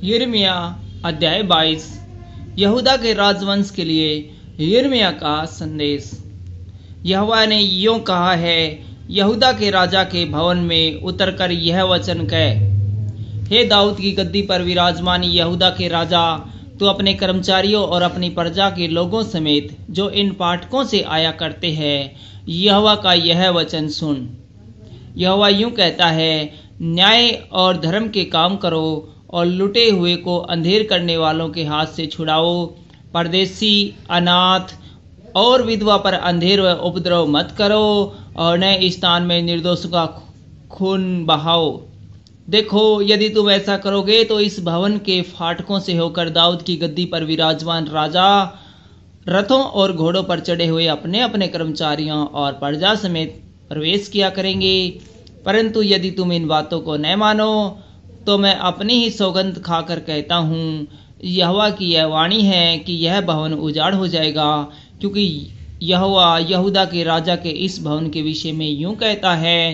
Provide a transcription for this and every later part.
यिर्मयाह अध्याय 22। यहूदा के राजवंश के लिए यिर्मयाह का संदेश। यहोवा ने यूं कहा है, यहूदा के राजा के भवन में उतरकर यह वचन कह, हे दाऊद की गद्दी पर विराजमान यहूदा के राजा, तू अपने कर्मचारियों और अपनी प्रजा के लोगों समेत जो इन पाठकों से आया करते हैं, यहोवा का यह वचन सुन। यहोवा यूं कहता है, न्याय और धर्म के काम करो और लुटे हुए को अंधेर करने वालों के हाथ से छुड़ाओ। परदेसी, अनाथ और विधवा पर अंधेर व उपद्रव मत करो और नए स्थान में निर्दोषों का खून बहाओ। देखो, यदि तुम ऐसा करोगे तो इस भवन के फाटकों से होकर दाऊद की गद्दी पर विराजमान राजा रथों और घोड़ों पर चढ़े हुए अपने अपने कर्मचारियों और प्रजा समेत प्रवेश किया करेंगे। परंतु यदि तुम इन बातों को न मानो तो मैं अपनी ही सौगंध खाकर कहता हूँ, यहोवा की यह वाणी है कि यह भवन उजाड़ हो जाएगा, क्योंकि यहोवा यहूदा के राजा के इस भवन के विषय में यूं कहता है,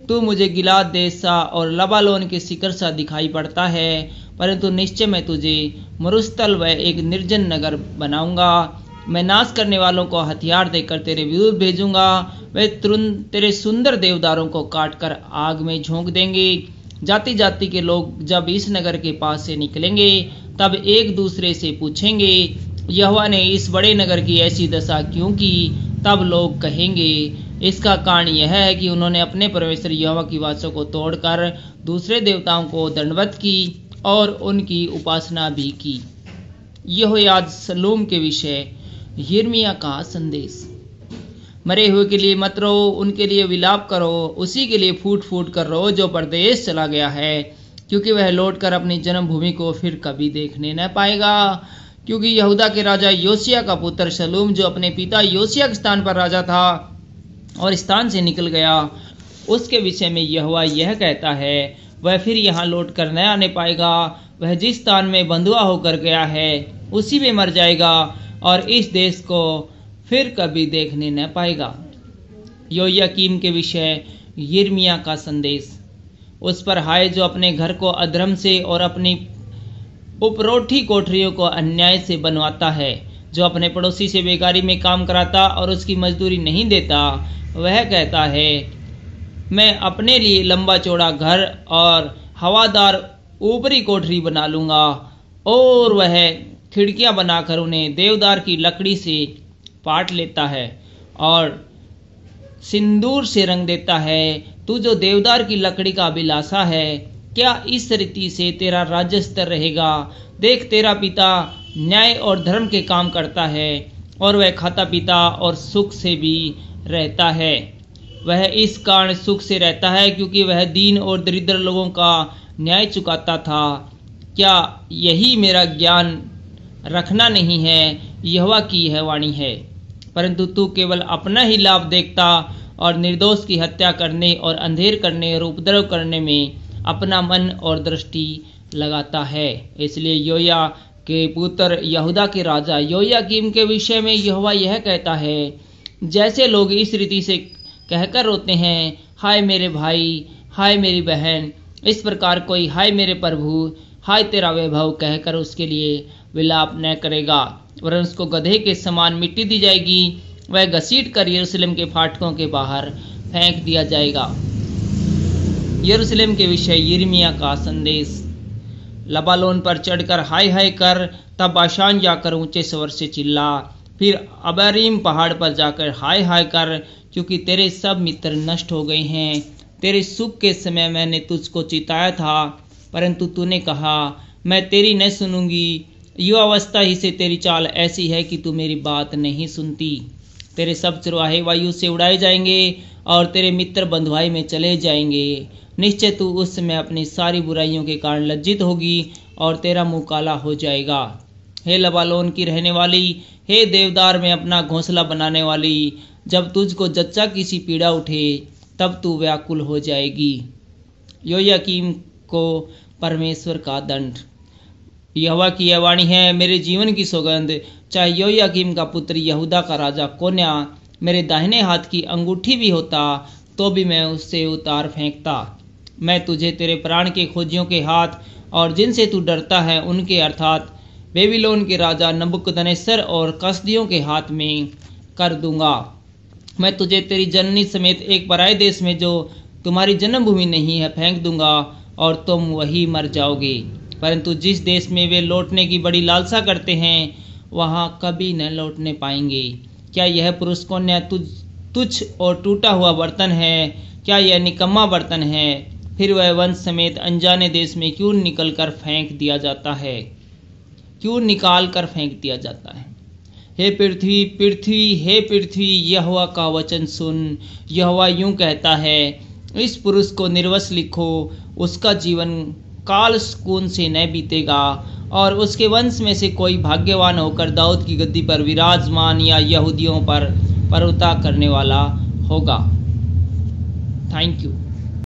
तू मुझे गिलाद देश सा और लबालोन के शिखर सा दिखाई पड़ता है, परंतु निश्चय मैं तुझे मरुस्थल व एक निर्जन नगर बनाऊंगा। मैं नाश करने वालों को हथियार देकर तेरे विरुद्ध भेजूंगा। वे तुरंत तेरे सुंदर देवदारों को काटकर आग में झोंक देंगे। जाति जाति के लोग जब इस नगर के पास से निकलेंगे तब एक दूसरे से पूछेंगे, यहोवा ने इस बड़े नगर की ऐसी दशा क्यों की? तब लोग कहेंगे, इसका कारण यह है कि उन्होंने अपने परमेश्वर यहोवा की वाचा को तोड़कर दूसरे देवताओं को दंडवत की और उनकी उपासना भी की। यहोयाद सलूम के विषय यिर्मयाह का संदेश। मरे हुए के लिए मत रो, उनके लिए विलाप करो, उसी के लिए फूट फूट कर रो जो परदेश चला गया है, क्योंकि वह लौटकर अपनी जन्मभूमि को फिर कभी देखने न पाएगा। क्योंकि यहूदा के राजा योशिय्याह का पुत्र शलूम, जो अपने पिता योशिय्याह के स्थान पर राजा था और स्थान से निकल गया, उसके विषय में यहोवा यह कहता है, वह फिर यहाँ लौट कर न आने पाएगा। वह जिस स्थान में बंधुआ होकर गया है उसी में मर जाएगा और इस देश को फिर कभी देखने न पाएगा। योयाकीम के विषय यिर्मयाह का संदेश। उस पर हाय जो अपने घर को अधर्म से और अपनी उपरोठी कोठरियों को अन्याय से बनवाता है, जो अपने पड़ोसी से बेगारी में काम कराता और उसकी मजदूरी नहीं देता। वह कहता है, मैं अपने लिए लंबा चौड़ा घर और हवादार ऊपरी कोठरी बना लूंगा, और वह खिड़कियां बनाकर उन्हें देवदार की लकड़ी से पाट लेता है और सिंदूर से रंग देता है। तू जो देवदार की लकड़ी का अभिलाषा है, क्या इस रीति से तेरा राज्य स्तर रहेगा? देख, तेरा पिता न्याय और धर्म के काम करता है और वह खाता पीता और सुख से भी रहता है। वह इस कारण सुख से रहता है क्योंकि वह दीन और दरिद्र लोगों का न्याय चुकाता था। क्या यही मेरा ज्ञान रखना नहीं है? यहोवा की यह वाणी है। परंतु तू केवल अपना ही लाभ देखता और निर्दोष की हत्या करने और अंधेर करने और उपद्रव करने में अपना मन और दृष्टि लगाता है। इसलिए योया के पुत्र यहूदा के राजा योयाकीम के विषय में यहोवा यह कहता है, जैसे लोग इस रीति से कहकर रोते हैं, हाय मेरे भाई, हाय मेरी बहन, इस प्रकार कोई हाय मेरे प्रभु, हाय तेरा वैभव कहकर उसके लिए विलाप न करेगा, वरन उसको गधे के समान मिट्टी दी जाएगी। वह घसीट कर यरूशलेम के फाटकों के बाहर फेंक दिया जाएगा। यरूशलेम के विषय यिर्मयाह का संदेश। लबालोन पर चढ़कर हाय हाय कर, तब बाशान जाकर ऊंचे स्वर से चिल्ला, फिर अबारीम पहाड़ पर जाकर हाय हाय कर, क्योंकि तेरे सब मित्र नष्ट हो गए हैं। तेरे सुख के समय मैंने तुझको चिताया था, परंतु तूने कहा, मैं तेरी न सुनूंगी। युवावस्था ही से तेरी चाल ऐसी है कि तू मेरी बात नहीं सुनती। तेरे सब चरवाहे वायु से उड़ाए जाएंगे और तेरे मित्र बंधुआई में चले जाएंगे। निश्चय तू उस समय अपनी सारी बुराइयों के कारण लज्जित होगी और तेरा मुंह काला हो जाएगा। हे लबालोन की रहने वाली, हे देवदार में अपना घोंसला बनाने वाली, जब तुझको जच्चा किसी पीड़ा उठे तब तू व्याकुल हो जाएगी। योयाकीम को परमेश्वर का दंड। यहोवा की यह वाणी है, मेरे जीवन की सौगंध, चाहे योयाकीम का पुत्र यहूदा का राजा कोन्या मेरे दाहिने हाथ की अंगूठी भी होता तो भी मैं उससे उतार फेंकता। मैं तुझे तेरे प्राण के खोजियों के हाथ और जिनसे तू डरता है उनके अर्थात बेबीलोन के राजा नबूकदनेस्सर और कसदियों के हाथ में कर दूंगा। मैं तुझे तेरी जननी समेत एक पराये देश में जो तुम्हारी जन्मभूमि नहीं है फेंक दूंगा और तुम वही मर जाओगे। परंतु जिस देश में वे लौटने की बड़ी लालसा करते हैं वहां कभी न लौटने पाएंगे। क्या यह पुरुष कन्या तुच्छ और टूटा हुआ बर्तन है? क्या यह निकम्मा बर्तन है? फिर वह वंश समेत अनजाने देश में क्यों निकाल कर फेंक दिया जाता है? हे पृथ्वी पृथ्वी, हे पृथ्वी, यहोवा का वचन सुन। यहोवा यूं कहता है, इस पुरुष को निर्वंश लिखो, उसका जीवन काल सुकून से न बीतेगा और उसके वंश में से कोई भाग्यवान होकर दाऊद की गद्दी पर विराजमान या यहूदियों पर प्रभुता करने वाला होगा। Thank you.